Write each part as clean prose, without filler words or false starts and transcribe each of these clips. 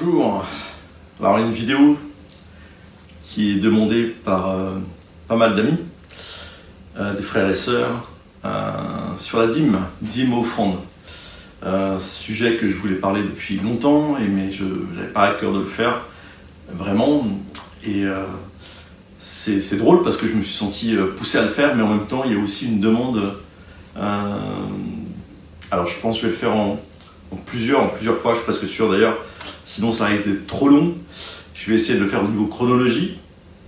Bonjour. Alors une vidéo qui est demandée par pas mal d'amis, des frères et sœurs, sur la dîme offrande. Sujet que je voulais parler depuis longtemps, mais je n'avais pas à cœur de le faire vraiment. Et c'est drôle parce que je me suis senti poussé à le faire, mais en même temps il y a aussi une demande. Alors je pense que je vais le faire en plusieurs fois, je suis presque sûr d'ailleurs, sinon ça a été trop long. Je vais essayer de le faire au niveau chronologie,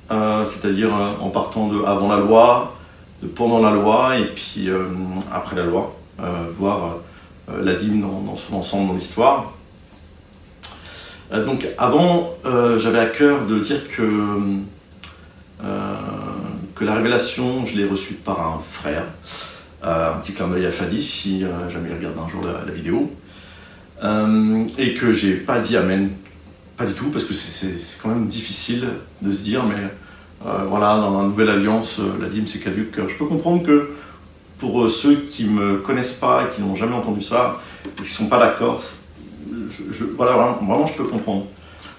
c'est-à-dire en partant de avant la loi, de pendant la loi et puis après la loi, voir la dîme dans son ensemble dans l'histoire. Donc avant, j'avais à cœur de dire que la révélation, je l'ai reçue par un frère. Un petit clin d'œil à Fadi, si jamais il regarde un jour la vidéo. Et que j'ai pas dit amen, pas du tout, parce que c'est quand même difficile de se dire, mais voilà, dans la nouvelle alliance, la dîme c'est caduc. Je peux comprendre que pour ceux qui me connaissent pas et qui n'ont jamais entendu ça, et qui sont pas d'accord, voilà, vraiment je peux comprendre.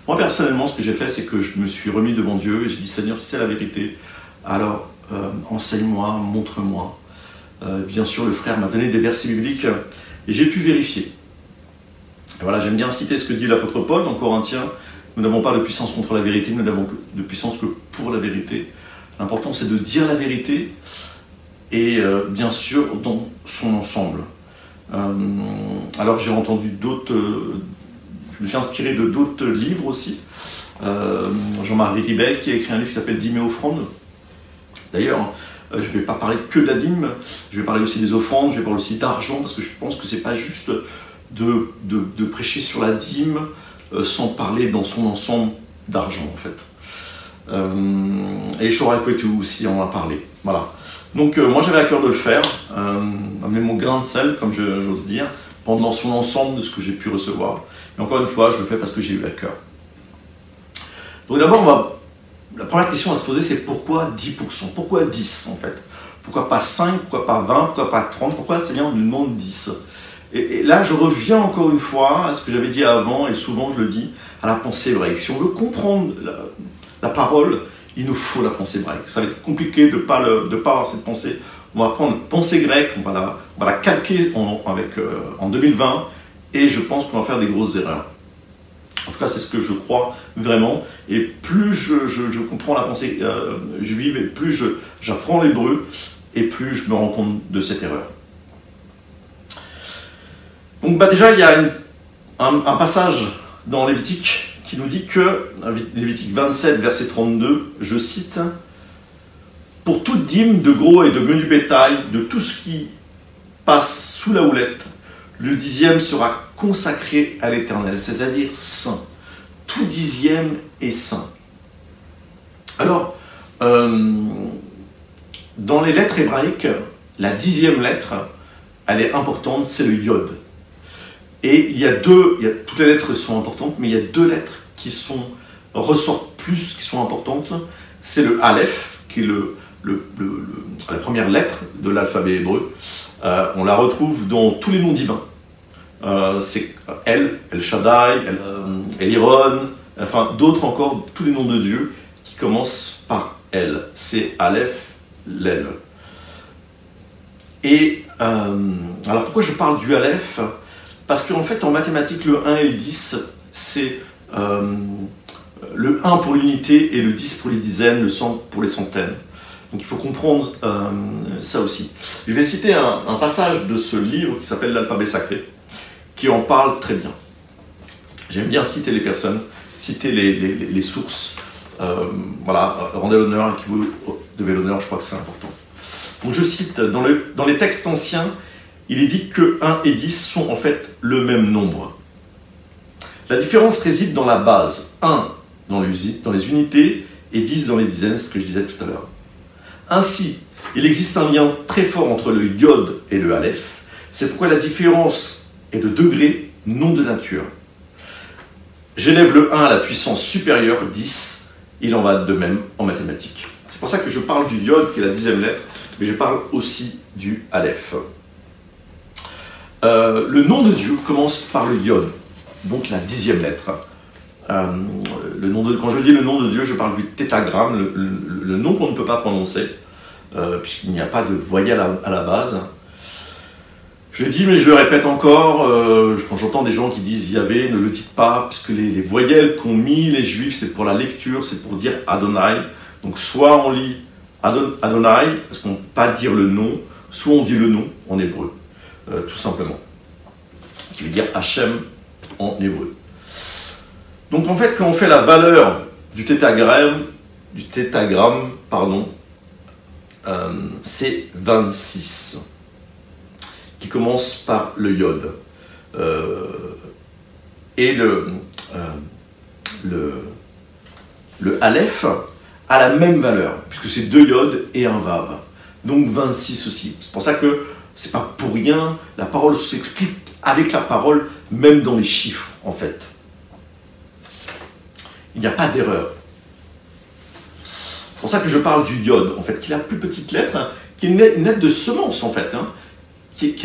Moi personnellement, ce que j'ai fait, c'est que je me suis remis devant Dieu et j'ai dit, Seigneur, si c'est la vérité, alors enseigne-moi, montre-moi. Bien sûr, le frère m'a donné des versets bibliques et j'ai pu vérifier. Et voilà, j'aime bien citer ce que dit l'apôtre Paul dans Corinthiens. Nous n'avons pas de puissance contre la vérité, nous n'avons de puissance que pour la vérité. L'important, c'est de dire la vérité et bien sûr dans son ensemble. Alors j'ai entendu d'autres, je me suis inspiré de d'autres livres aussi. Jean-Marie Ribet qui a écrit un livre qui s'appelle Dîme et offrande. D'ailleurs, je ne vais pas parler que de la dîme, je vais parler aussi des offrandes, je vais parler aussi d'argent, parce que je pense que c'est pas juste de prêcher sur la dîme sans parler dans son ensemble d'argent en fait. Et Shora Kwetu aussi en a parlé. Voilà. Donc moi j'avais à cœur de le faire, amener mon grain de sel, comme j'ose dire, pendant son ensemble de ce que j'ai pu recevoir. Et encore une fois, je le fais parce que j'ai eu à cœur. Donc d'abord, la première question à se poser, c'est pourquoi 10%? Pourquoi 10 en fait? Pourquoi pas 5? Pourquoi pas 20? Pourquoi pas 30? Pourquoi Seigneur nous demande 10? Et là, je reviens encore une fois à ce que j'avais dit avant, et souvent je le dis, à la pensée hébraïque. Si on veut comprendre la parole, il nous faut la pensée hébraïque. Ça va être compliqué de ne pas avoir cette pensée. On va prendre pensée grecque, on va la calquer en 2020, et je pense qu'on va faire des grosses erreurs. En tout cas, c'est ce que je crois vraiment. Et plus je comprends la pensée juive, et plus j'apprends l'hébreu, et plus je me rends compte de cette erreur. Donc déjà, il y a un passage dans Lévitique qui nous dit que, Lévitique 27, verset 32, je cite, « Pour toute dîme de gros et de menu bétail, de tout ce qui passe sous la houlette, le 10e sera consacré à l'Éternel, c'est-à-dire saint. Tout 10e est saint. » Alors, dans les lettres hébraïques, la 10e lettre, elle est importante, c'est le yod. Et toutes les lettres sont importantes, mais il y a deux lettres qui ressortent plus, qui sont importantes. C'est le Aleph, qui est la première lettre de l'alphabet hébreu. On la retrouve dans tous les noms divins. C'est El Shaddai, Eliron, enfin d'autres encore, tous les noms de Dieu qui commencent par El. C'est Aleph, Lev. Et alors pourquoi je parle du Aleph? Parce qu'en fait, en mathématiques, le 1 et le 10, c'est le 1 pour l'unité et le 10 pour les dizaines, le 100 pour les centaines. Donc il faut comprendre ça aussi. Je vais citer un passage de ce livre qui s'appelle L'Alphabet Sacré, qui en parle très bien. J'aime bien citer les personnes, citer les sources. Voilà, rendez l'honneur à qui vous devez l'honneur, je crois que c'est important. Donc je cite, dans les textes anciens, il est dit que 1 et 10 sont en fait le même nombre. La différence réside dans la base. 1 dans les unités et 10 dans les dizaines, ce que je disais tout à l'heure. Ainsi, il existe un lien très fort entre le yod et le aleph. C'est pourquoi la différence est de degré, non de nature. J'élève le 1 à la puissance supérieure, 10. Il en va de même en mathématiques. C'est pour ça que je parle du yod, qui est la 10e lettre, mais je parle aussi du aleph. Le nom de Dieu commence par le yod, donc la 10e lettre. Quand je dis le nom de Dieu, je parle du tétragramme, le nom qu'on ne peut pas prononcer, puisqu'il n'y a pas de voyelle à la base. Je l'ai dit, mais je le répète encore, quand j'entends des gens qui disent Yahvé, ne le dites pas, puisque les voyelles qu'ont mis les Juifs, c'est pour la lecture, c'est pour dire Adonai. Donc soit on lit Adonai, parce qu'on ne peut pas dire le nom, soit on dit le nom en hébreu, tout simplement, qui veut dire Hachem en hébreu. Donc en fait, quand on fait la valeur du tétragramme, c'est 26, qui commence par le yod. Et le aleph a la même valeur, puisque c'est 2 yod et un vav. Donc 26 aussi. C'est pour ça que c'est pas pour rien, la parole s'explique avec la parole, même dans les chiffres, en fait. Il n'y a pas d'erreur. C'est pour ça que je parle du yod, en fait, qui est la plus petite lettre, hein, qui est une lettre de semence, en fait, hein, qui est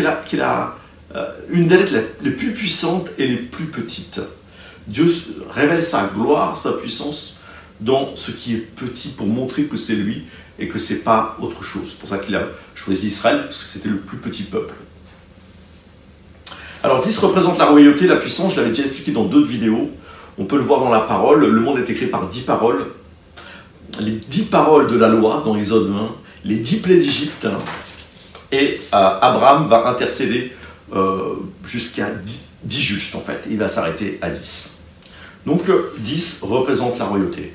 une des lettres les plus puissantes et les plus petites. Dieu révèle sa gloire, sa puissance dans ce qui est petit pour montrer que c'est lui et que c'est pas autre chose. C'est pour ça qu'il a choisi Israël, parce que c'était le plus petit peuple. Alors 10 représente la royauté, la puissance, je l'avais déjà expliqué dans d'autres vidéos. On peut le voir dans la parole, le monde est écrit par 10 paroles. Les 10 paroles de la loi dans Exode 20, les 10 plaies d'Égypte, et Abraham va intercéder jusqu'à 10 justes en fait, il va s'arrêter à 10. Donc 10 représente la royauté.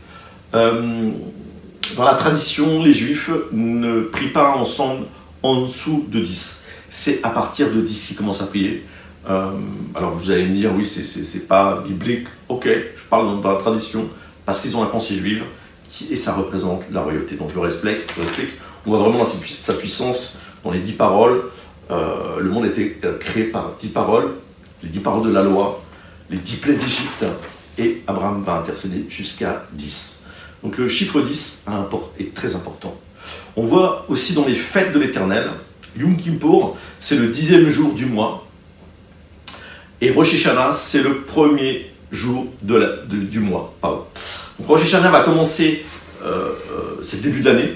Dans la tradition, les Juifs ne prient pas ensemble en dessous de 10. C'est à partir de 10 qu'ils commencent à prier. Alors vous allez me dire, oui, c'est pas biblique. Ok, je parle dans la tradition, parce qu'ils ont la pensée juive, et ça représente la royauté. Donc je le explique. On voit vraiment sa puissance dans les 10 paroles. Le monde a été créé par 10 paroles, les 10 paroles de la loi, les 10 plaies d'Égypte, et Abraham va intercéder jusqu'à 10. Donc le chiffre 10 est très important. On voit aussi dans les fêtes de l'Éternel, Yom Kippour, c'est le 10e jour du mois, et Rosh Hashanah, c'est le premier jour du mois. Pardon. Donc Rosh Hashanah va commencer, c'est le début de l'année,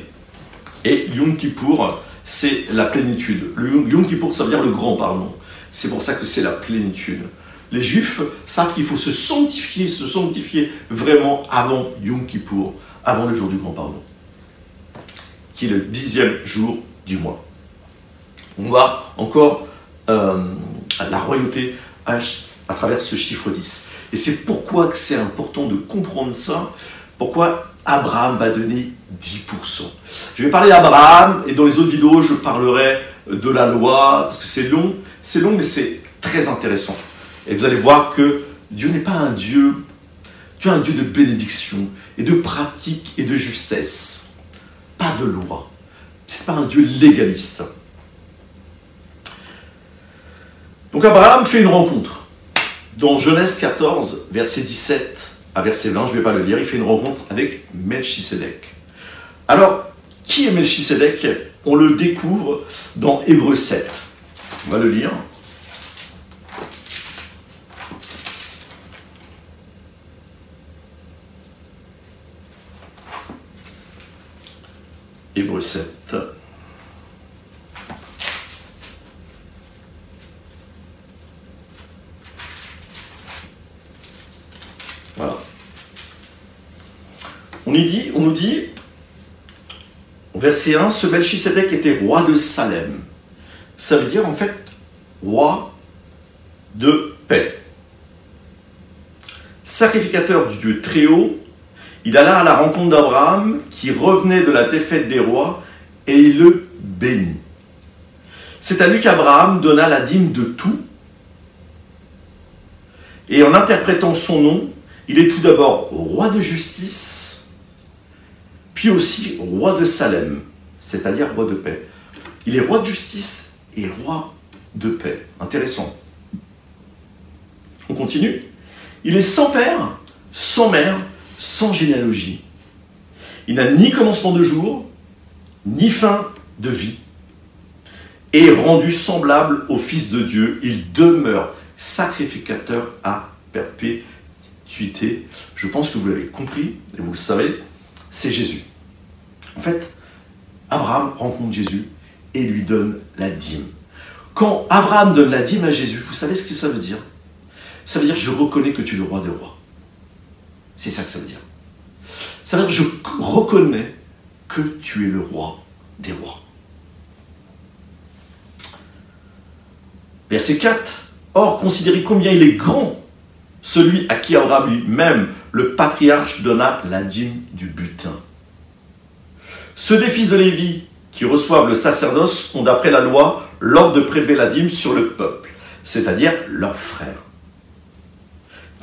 et Yom Kippour, c'est la plénitude. Le Yom Kippour, ça veut dire le grand pardon. C'est pour ça que c'est la plénitude. Les Juifs savent qu'il faut se sanctifier vraiment avant Yom Kippour, avant le jour du grand pardon, qui est le 10e jour du mois. On voit encore la royauté à travers ce chiffre 10. Et c'est pourquoi que c'est important de comprendre ça, pourquoi Abraham va donner 10%. Je vais parler d'Abraham, et dans les autres vidéos, je parlerai de la loi, parce que c'est long, mais c'est très intéressant. Et vous allez voir que Dieu n'est pas un Dieu, Dieu est un Dieu de bénédiction, et de pratique, et de justesse. Pas de loi. C'est pas un Dieu légaliste. Donc Abraham fait une rencontre. Dans Genèse 14, verset 17 à verset 20, je ne vais pas le lire, il fait une rencontre avec Melchisédek. Alors, qui est Melchisédek? On le découvre dans Hébreux 7. On va le lire. Hébreux 7. Voilà. On nous dit, au verset 1, ce Melchisédek était roi de Salem. Ça veut dire en fait roi de paix. Sacrificateur du Dieu très haut, il alla à la rencontre d'Abraham qui revenait de la défaite des rois et il le bénit. C'est à lui qu'Abraham donna la dîme de tout. Et en interprétant son nom, il est tout d'abord roi de justice, puis aussi roi de Salem, c'est-à-dire roi de paix. Il est roi de justice et roi de paix. Intéressant. On continue. Il est sans père, sans mère, sans généalogie. Il n'a ni commencement de jour, ni fin de vie. Et rendu semblable au Fils de Dieu, il demeure sacrificateur à perpétuité. continuité, je pense que vous l'avez compris, et vous le savez, c'est Jésus. En fait, Abraham rencontre Jésus et lui donne la dîme. Quand Abraham donne la dîme à Jésus, vous savez ce que ça veut dire? Ça veut dire, je reconnais que tu es le roi des rois. C'est ça que ça veut dire. Ça veut dire, je reconnais que tu es le roi des rois. Verset 4. Or, considérez combien il est grand, celui à qui Abraham lui-même, le patriarche, donna la dîme du butin. Ceux des fils de Lévi qui reçoivent le sacerdoce ont, d'après la loi, l'ordre de prélever la dîme sur le peuple, c'est-à-dire leurs frères,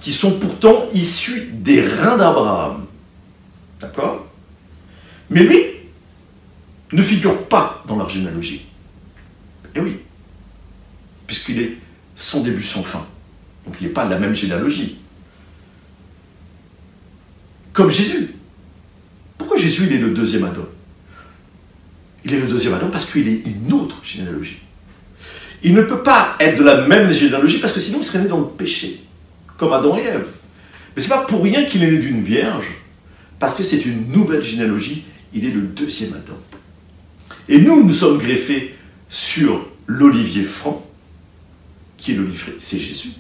qui sont pourtant issus des reins d'Abraham. D'accord? Mais lui ne figure pas dans leur généalogie. Et oui, puisqu'il est sans début, sans fin. Donc il n'est pas de la même généalogie. Comme Jésus. Pourquoi Jésus, il est le deuxième Adam? Il est le deuxième Adam parce qu'il est une autre généalogie. Il ne peut pas être de la même généalogie parce que sinon il serait né dans le péché, comme Adam et Ève. Mais ce n'est pas pour rien qu'il est né d'une vierge, parce que c'est une nouvelle généalogie, il est le deuxième Adam. Et nous, nous sommes greffés sur l'olivier franc. Qui est l'olivier? C'est Jésus,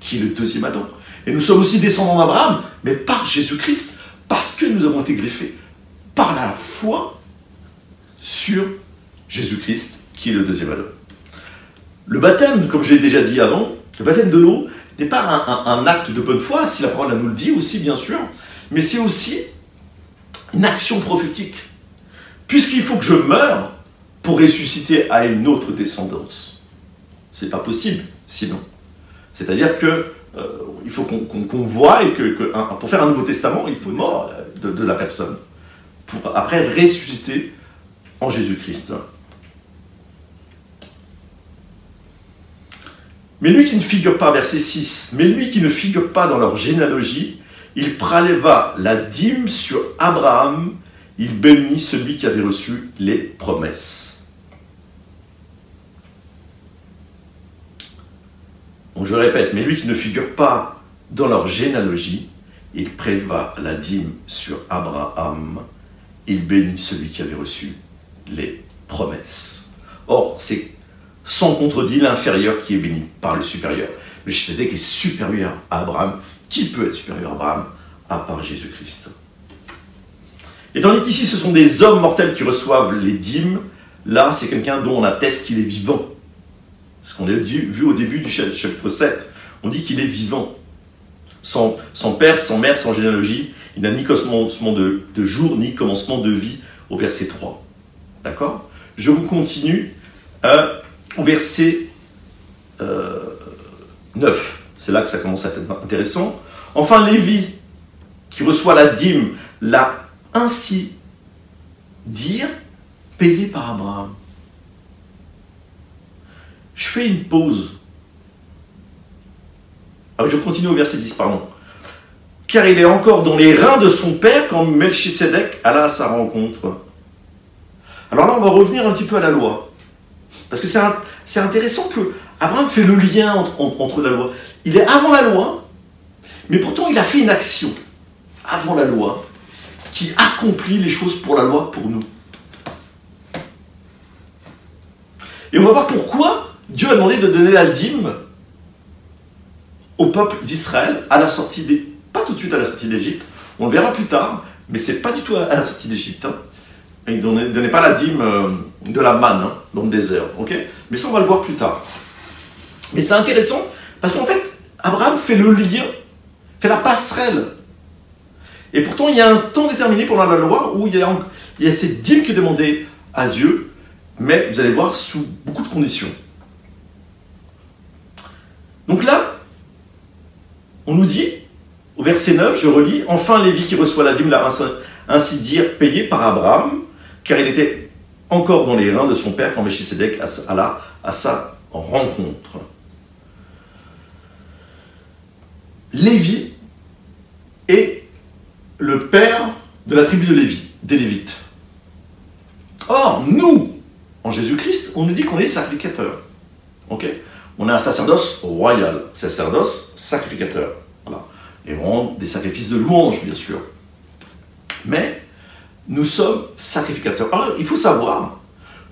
qui est le deuxième Adam. Et nous sommes aussi descendants d'Abraham, mais par Jésus-Christ, parce que nous avons été greffés par la foi sur Jésus-Christ, qui est le deuxième Adam. Le baptême, comme je l'ai déjà dit avant, le baptême de l'eau n'est pas un acte de bonne foi, si la parole nous le dit aussi, bien sûr, mais c'est aussi une action prophétique. Puisqu'il faut que je meure pour ressusciter à une autre descendance. Ce n'est pas possible, sinon. C'est-à-dire que il faut qu'on voie et pour faire un Nouveau Testament, il faut mort de la personne. Pour après ressusciter en Jésus-Christ. Mais lui qui ne figure pas, verset 6, mais lui qui ne figure pas dans leur généalogie, il préleva la dîme sur Abraham, il bénit celui qui avait reçu les promesses. Donc je répète, mais lui qui ne figure pas dans leur généalogie, il préleva la dîme sur Abraham, il bénit celui qui avait reçu les promesses. Or, c'est sans contredit l'inférieur qui est béni par le supérieur. Le Melchisédek est supérieur à Abraham. Qui peut être supérieur à Abraham à part Jésus-Christ? Et tandis qu'ici, ce sont des hommes mortels qui reçoivent les dîmes, là, c'est quelqu'un dont on atteste qu'il est vivant. Ce qu'on a vu au début du chapitre 7. On dit qu'il est vivant. Sans père, sans mère, sans généalogie, il n'a ni commencement de jour, ni commencement de vie, au verset 3. D'accord? Je vous continue au verset 9. C'est là que ça commence à être intéressant. Enfin, Lévi, qui reçoit la dîme, l'a ainsi dire payé par Abraham. Je fais une pause. Ah, je continue au verset 10, pardon. Car il est encore dans les reins de son père quand Melchisédek alla à sa rencontre. Alors là, on va revenir un petit peu à la loi. Parce que c'est intéressant que Abraham fait le lien entre la loi. Il est avant la loi, mais pourtant il a fait une action avant la loi qui accomplit les choses pour la loi pour nous. Et on va voir pourquoi Dieu a demandé de donner la dîme au peuple d'Israël à la sortie des... Pas tout de suite à la sortie d'Égypte, on le verra plus tard, mais c'est pas du tout à la sortie d'Égypte. Hein. Il ne donnait pas la dîme de la manne dans le désert. Okay, mais ça, on va le voir plus tard. Mais c'est intéressant parce qu'en fait, Abraham fait le lien, fait la passerelle. Et pourtant, il y a un temps déterminé pendant la loi où il y a cette dîme qui est demandée à Dieu, mais vous allez voir sous beaucoup de conditions. Donc là, on nous dit, au verset 9, je relis, « Enfin Lévi qui reçoit la dîme l'a ainsi dire payé par Abraham, car il était encore dans les reins de son père quand Melchisédek alla à sa rencontre. » Lévi est le père de la tribu de Lévi, des Lévites. Or, nous, en Jésus-Christ, on nous dit qu'on est sacrificateur. Okay, on a un sacerdoce royal, sacerdoce sacrificateur. Voilà. et rendre des sacrifices de louange, bien sûr. Mais nous sommes sacrificateurs. Alors, il faut savoir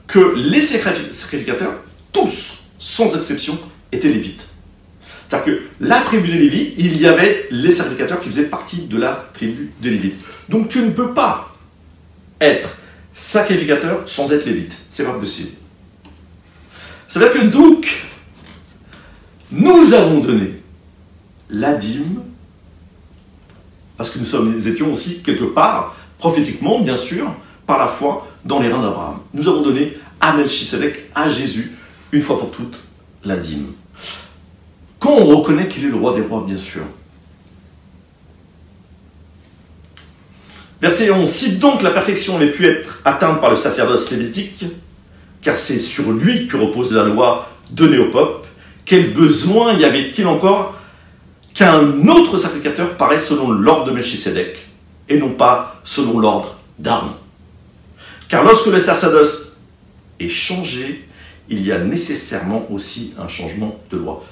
que les sacrificateurs, tous, sans exception, étaient lévites. C'est-à-dire que la tribu de Lévi, il y avait les sacrificateurs qui faisaient partie de la tribu des Lévites. Donc tu ne peux pas être sacrificateur sans être lévite. C'est pas possible. C'est-à-dire que donc, nous avons donné la dîme, parce que nous étions aussi quelque part, prophétiquement, bien sûr, par la foi, dans les reins d'Abraham. Nous avons donné à Melchisedec, à Jésus, une fois pour toutes, la dîme. Quand on reconnaît qu'il est le roi des rois, bien sûr. Verset 11. Si donc la perfection avait pu être atteinte par le sacerdoce lévitique, car c'est sur lui que repose la loi donnée au peuple, quel besoin y avait-il encore qu'un autre sacrificateur paraisse selon l'ordre de Melchisedec, et non pas selon l'ordre d'Aaron? Car lorsque le sacerdoce est changé, il y a nécessairement aussi un changement de loi.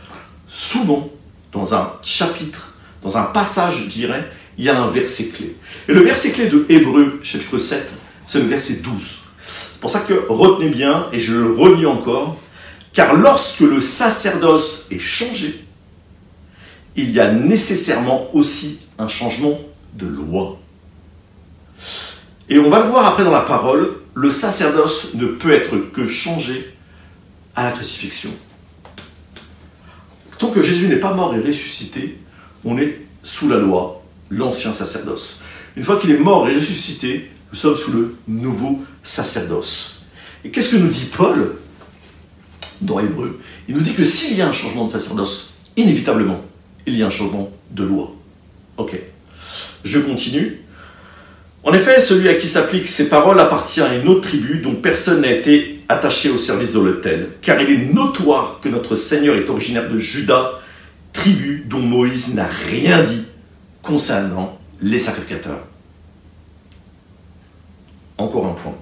Souvent, dans un chapitre, dans un passage, je dirais, il y a un verset clé. Et le verset clé de Hébreux, chapitre 7, c'est le verset 12. C'est pour ça que retenez bien, et je le relis encore, car lorsque le sacerdoce est changé, il y a nécessairement aussi un changement de loi. Et on va le voir après dans la parole, le sacerdoce ne peut être que changé à la crucifixion. Tant que Jésus n'est pas mort et ressuscité, on est sous la loi, l'ancien sacerdoce. Une fois qu'il est mort et ressuscité, nous sommes sous le nouveau sacerdoce. Et qu'est-ce que nous dit Paul dans Hébreux? Il nous dit que s'il y a un changement de sacerdoce, inévitablement, il y a un changement de loi. Ok, je continue. En effet, celui à qui s'appliquent ces paroles appartient à une autre tribu dont personne n'a été attaché au service de l'autel, car il est notoire que notre Seigneur est originaire de Juda, tribu dont Moïse n'a rien dit concernant les sacrificateurs. Encore un point.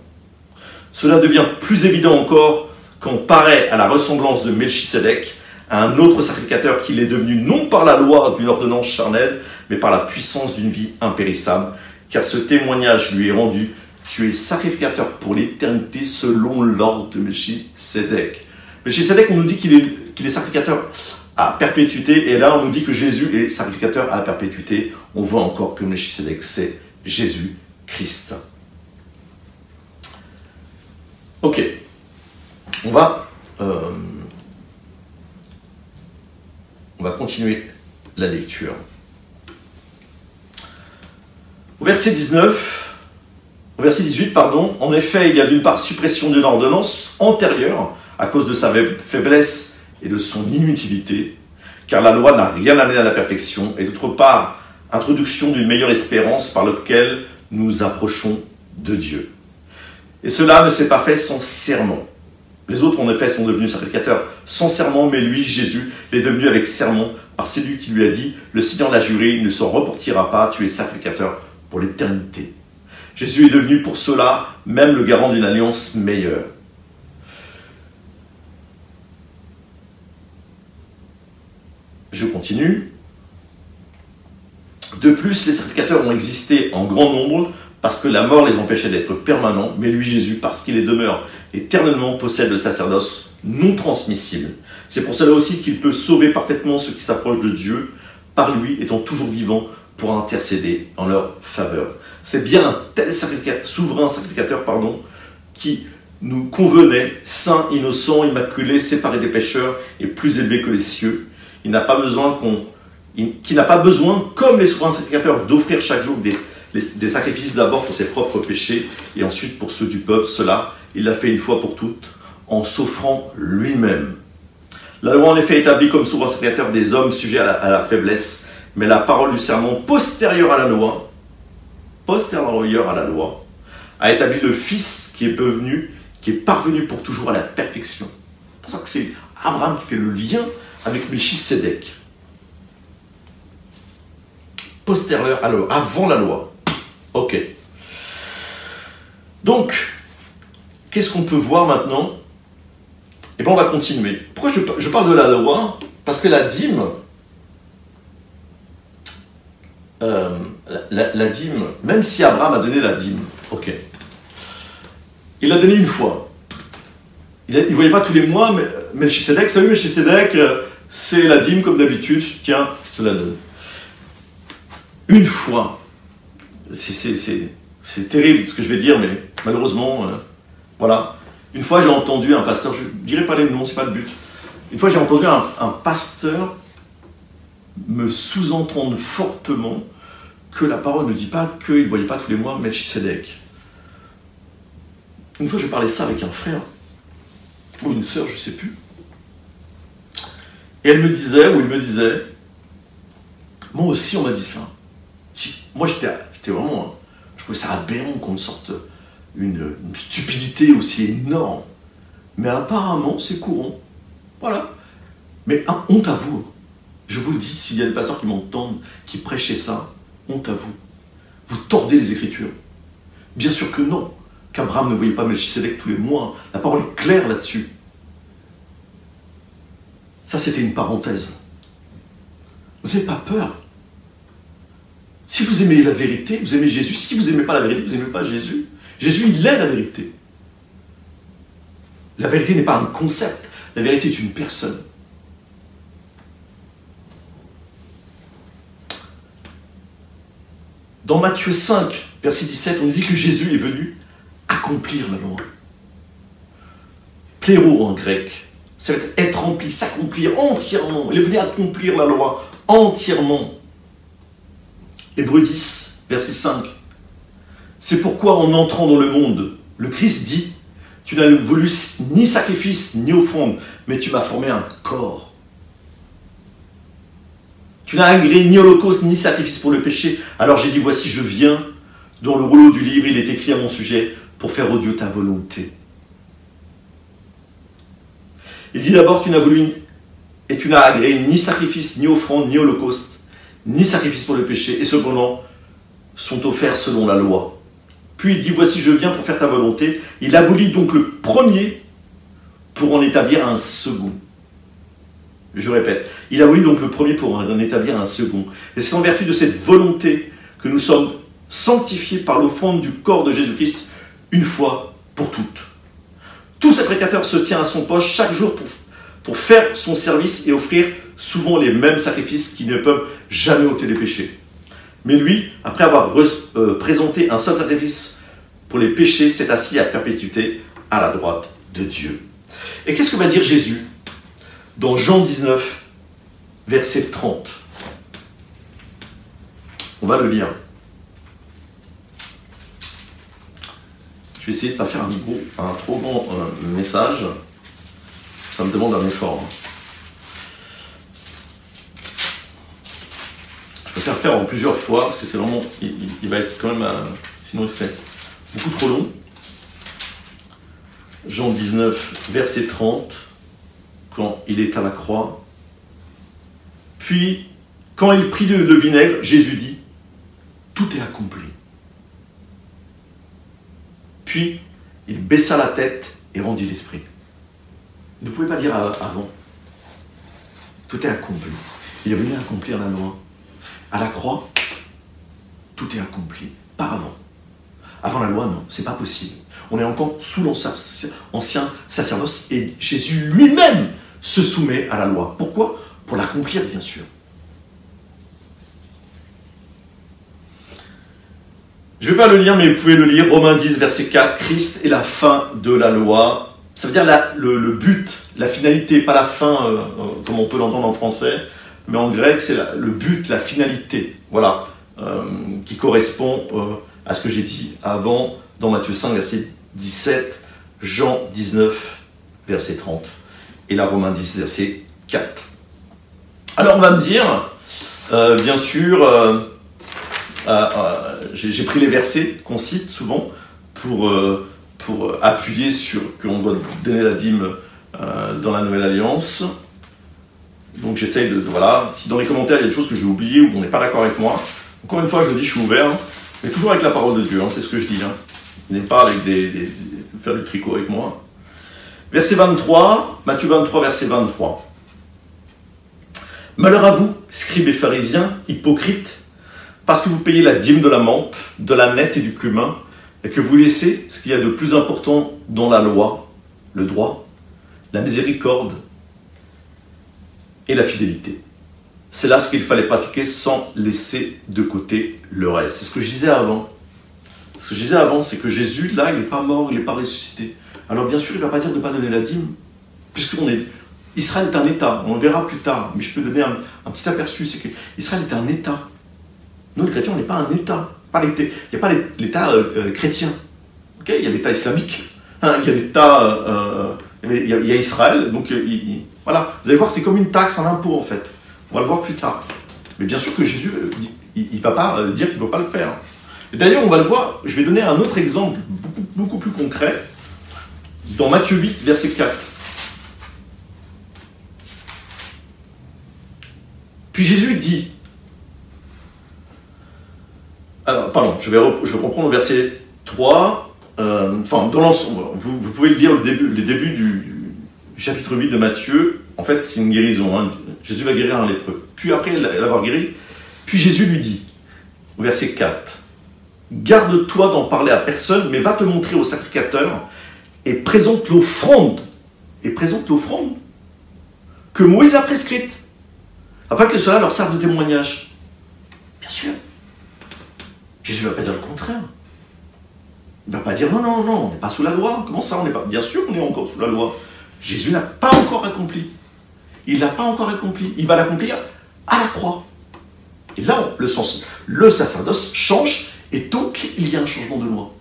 Cela devient plus évident encore quand on paraît à la ressemblance de Melchisedec à un autre sacrificateur qu'il est devenu non par la loi d'une ordonnance charnelle, mais par la puissance d'une vie impérissable, car ce témoignage lui est rendu: tu es sacrificateur pour l'éternité selon l'ordre de Melchisedec. Melchisedec, on nous dit qu'il est sacrificateur à perpétuité, et là on nous dit que Jésus est sacrificateur à perpétuité. On voit encore que Melchisedec, c'est Jésus-Christ. Ok, on va continuer la lecture. Au verset 18, pardon, en effet, il y a d'une part suppression d'une ordonnance antérieure à cause de sa faiblesse et de son inutilité, car la loi n'a rien amené à la perfection, et d'autre part, introduction d'une meilleure espérance par laquelle nous approchons de Dieu. Et cela ne s'est pas fait sans serment. Les autres, en effet, sont devenus sacrificateurs sans serment, mais lui, Jésus, l'est devenu avec serment, par celui qui lui a dit: le Seigneur l'a juré, il ne s'en reportira pas, tu es sacrificateur pour l'éternité. Jésus est devenu pour cela même le garant d'une alliance meilleure. Je continue. De plus, les sacrificateurs ont existé en grand nombre parce que la mort les empêchait d'être permanents, mais lui, Jésus, parce qu'il est demeure éternellement, possède le sacerdoce non transmissible. C'est pour cela aussi qu'il peut sauver parfaitement ceux qui s'approchent de Dieu, par lui étant toujours vivant pour intercéder en leur faveur. C'est bien un tel souverain sacrificateur, qui nous convenait, saint, innocent, immaculé, séparé des pécheurs et plus élevé que les cieux. Il n'a pas besoin comme les souverains sacrificateurs, d'offrir chaque jour des sacrifices d'abord pour ses propres péchés et ensuite pour ceux du peuple. Cela, il l'a fait une fois pour toutes en s'offrant lui-même. La loi en effet établit comme souverain sacrificateur des hommes sujets à la faiblesse, mais la parole du serment postérieure à la loi, a établi le Fils qui est parvenu pour toujours à la perfection. C'est pour ça que c'est Abraham qui fait le lien avec Melchisedec. Postérieur à la loi, avant la loi. Ok. Donc, qu'est-ce qu'on peut voir maintenant? Eh bien, on va continuer. Pourquoi je parle de la loi? Parce que la dîme, la dîme, même si Abraham a donné la dîme, ok, il l'a donné une fois. Il ne voyait pas tous les mois, mais Melchisedec, salut Melchisedec, c'est la dîme comme d'habitude, tiens, je te la donne. Une fois, c'est terrible ce que je vais dire, mais malheureusement, voilà. Une fois, j'ai entendu un pasteur, je ne dirai pas les noms, c'est pas le but. Une fois, j'ai entendu un pasteur me sous-entendre fortement que la parole ne dit pas qu'il ne voyait pas tous les mois Melchisedec. Une fois, je parlais ça avec un frère, ou une sœur, je ne sais plus. Et elle me disait, ou il me disait, moi aussi on m'a dit ça. Moi j'étais vraiment, je trouvais ça aberrant qu'on me sorte une stupidité aussi énorme. Mais apparemment c'est courant. Voilà. Mais honte à vous. Je vous le dis, s'il y a des pasteurs qui m'entendent, qui prêchaient ça, honte à vous. Vous tordez les Écritures. Bien sûr que non. Qu'Abraham ne voyait pas Melchisedec tous les mois. La parole est claire là-dessus. Ça, c'était une parenthèse. Vous n'avez pas peur. Si vous aimez la vérité, vous aimez Jésus. Si vous n'aimez pas la vérité, vous n'aimez pas Jésus. Jésus, il est la vérité. La vérité n'est pas un concept. La vérité est une personne. Dans Matthieu 5, verset 17, on dit que Jésus est venu accomplir la loi. Pléro en grec. Ça va être rempli, s'accomplir entièrement. Il est venu accomplir la loi entièrement. Hébreux 10, verset 5. C'est pourquoi en entrant dans le monde, le Christ dit, tu n'as voulu ni sacrifice ni offrande, mais tu m'as formé un corps. Tu n'as agréé ni holocauste ni sacrifice pour le péché. Alors j'ai dit, voici je viens. Dans le rouleau du livre, il est écrit à mon sujet, pour faire, ô Dieu, ta volonté. Il dit d'abord, tu n'as voulu et tu n'as agréé ni sacrifice, ni offrande, ni holocauste, ni sacrifice pour le péché, et cependant sont offerts selon la loi. Puis il dit, voici je viens pour faire ta volonté. Il abolit donc le premier pour en établir un second. Je répète, il abolit donc le premier pour en établir un second. Et c'est en vertu de cette volonté que nous sommes sanctifiés par l'offrande du corps de Jésus-Christ une fois pour toutes. Tout sacrificateur se tient à son poste chaque jour pour faire son service et offrir souvent les mêmes sacrifices qui ne peuvent jamais ôter les péchés. Mais lui, après avoir présenté un seul sacrifice pour les péchés, s'est assis à perpétuité à la droite de Dieu. Et qu'est-ce que va dire Jésus dans Jean 19, verset 30? On va le lire. Je vais essayer de ne pas faire un trop grand message. Ça me demande un effort. Je préfère faire en plusieurs fois, parce que c'est vraiment... Il va être quand même... sinon, il serait beaucoup trop long. Jean 19, verset 30, quand il est à la croix. Puis, quand il prit le vinaigre, Jésus dit, tout est accompli. Puis, il baissa la tête et rendit l'esprit. Vous ne pouvez pas dire avant. Tout est accompli. Il est venu accomplir la loi. À la croix, tout est accompli. Pas avant. Avant la loi, non, c'est pas possible. On est encore sous l'ancien sacerdoce et Jésus lui-même se soumet à la loi. Pourquoi? Pour l'accomplir, bien sûr. Je ne vais pas le lire, mais vous pouvez le lire. Romains 10, verset 4. Christ est la fin de la loi. Ça veut dire le but, la finalité, pas la fin, comme on peut l'entendre en français, mais en grec, c'est le but, la finalité. Voilà, qui correspond à ce que j'ai dit avant dans Matthieu 5, verset 17, Jean 19, verset 30, et là Romains 10, verset 4. Alors on va me dire, bien sûr, j'ai pris les versets qu'on cite souvent pour appuyer sur qu'on doit donner la dîme dans la Nouvelle Alliance. Donc j'essaye voilà, si dans les commentaires il y a des choses que j'ai oubliées ou qu'on n'est pas d'accord avec moi, encore une fois je le dis, je suis ouvert, mais toujours avec la parole de Dieu, c'est ce que je dis. N'est pas avec faire du tricot avec moi. Verset 23, Matthieu 23, verset 23. Malheur à vous, scribes et pharisiens, hypocrites, parce que vous payez la dîme de la menthe, de la nette et du cumin, et que vous laissez ce qu'il y a de plus important dans la loi, le droit, la miséricorde et la fidélité. C'est là ce qu'il fallait pratiquer sans laisser de côté le reste. C'est ce que je disais avant. Ce que je disais avant, c'est que Jésus, là, il n'est pas mort, il n'est pas ressuscité. Alors bien sûr, il ne va pas dire de ne pas donner la dîme, Israël est un État, on le verra plus tard, mais je peux donner un petit aperçu, c'est qu'Israël est un État. Nous, les chrétiens, on n'est pas un État. Il n'y a pas l'État chrétien. Okay, il y a l'État islamique, hein, il y a l'État... il y a Israël, donc voilà. Vous allez voir, c'est comme une taxe, un impôt, en fait. On va le voir plus tard. Mais bien sûr que Jésus, il ne va pas dire qu'il ne veut pas le faire. Et d'ailleurs, on va le voir, je vais donner un autre exemple, beaucoup plus concret, dans Matthieu 8, verset 4. Puis Jésus dit, alors, pardon, je vais reprendre le verset 3, enfin, dans l'ensemble, vous pouvez lire les débuts du chapitre 8 de Matthieu, en fait, c'est une guérison, hein. Jésus va guérir un lépreux. Puis après l'avoir guéri, puis Jésus lui dit, au verset 4, « Garde-toi d'en parler à personne, mais va te montrer au sacrificateur et présente l'offrande, que Moïse a prescrite, afin que cela leur serve de témoignage. » Bien sûr. Jésus ne va pas dire le contraire. Il ne va pas dire non, on n'est pas sous la loi. Comment ça, on n'est pas... Bien sûr qu'on est encore sous la loi. Jésus n'a pas encore accompli. Il n'a pas encore accompli. Il va l'accomplir à la croix. Et là, le sacerdoce change et donc il y a un changement de loi.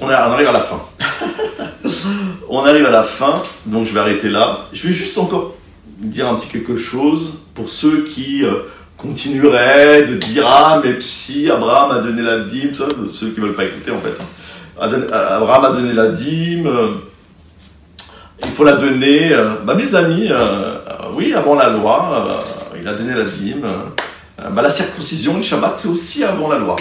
On arrive à la fin. On arrive à la fin, donc je vais arrêter là. Je vais juste encore dire un petit quelque chose pour ceux qui continueraient de dire « Ah, mais si Abraham a donné la dîme », ceux qui ne veulent pas écouter en fait. Abraham a donné la dîme, il faut la donner. Mes amis, oui, avant la loi, il a donné la dîme. La circoncision, le Shabbat, c'est aussi avant la loi.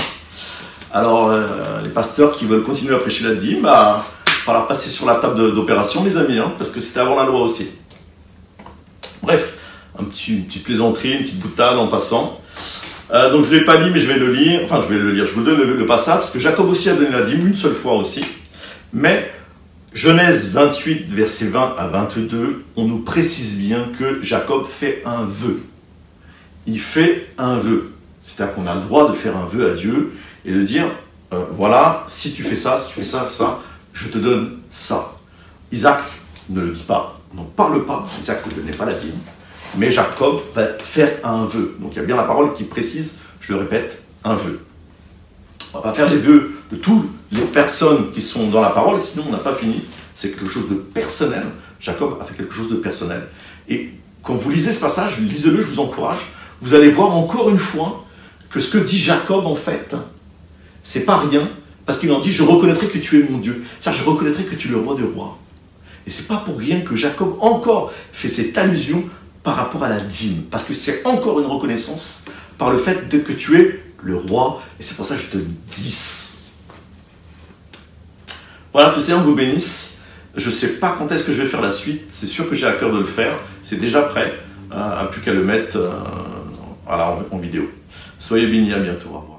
Alors, les pasteurs qui veulent continuer à prêcher la dîme, il va falloir passer sur la table d'opération, mes amis, hein, parce que c'était avant la loi aussi. Bref, une petite plaisanterie, une petite boutade en passant. Donc, je ne l'ai pas lu, mais je vais le lire. Enfin, je vais le lire. Je vous donne le passage, parce que Jacob aussi a donné la dîme une seule fois aussi. Mais, Genèse 28, versets 20 à 22, on nous précise bien que Jacob fait un vœu. Il fait un vœu. C'est-à-dire qu'on a le droit de faire un vœu à Dieu et de dire, voilà, si tu fais ça, ça, je te donne ça. Isaac ne le dit pas, n'en parle pas, Isaac ne donnait pas la dîme, mais Jacob va faire un vœu. Donc il y a bien la parole qui précise, je le répète, un vœu. On ne va pas faire les vœux de toutes les personnes qui sont dans la parole, sinon on n'a pas fini. C'est quelque chose de personnel. Jacob a fait quelque chose de personnel. Et quand vous lisez ce passage, lisez-le, je vous encourage, vous allez voir encore une fois que ce que dit Jacob, en fait, c'est pas rien, parce qu'il en dit « Je reconnaîtrai que tu es mon Dieu ». C'est-à-dire, je reconnaîtrai que tu es le roi des rois. Et c'est pas pour rien que Jacob encore fait cette allusion par rapport à la dîme, parce que c'est encore une reconnaissance par le fait que tu es le roi, et c'est pour ça que je te donne 10. Voilà, que le Seigneur vous bénisse. Je ne sais pas quand est-ce que je vais faire la suite, c'est sûr que j'ai à cœur de le faire, c'est déjà prêt, plus qu'à le mettre en vidéo. Soyez bénis, à bientôt.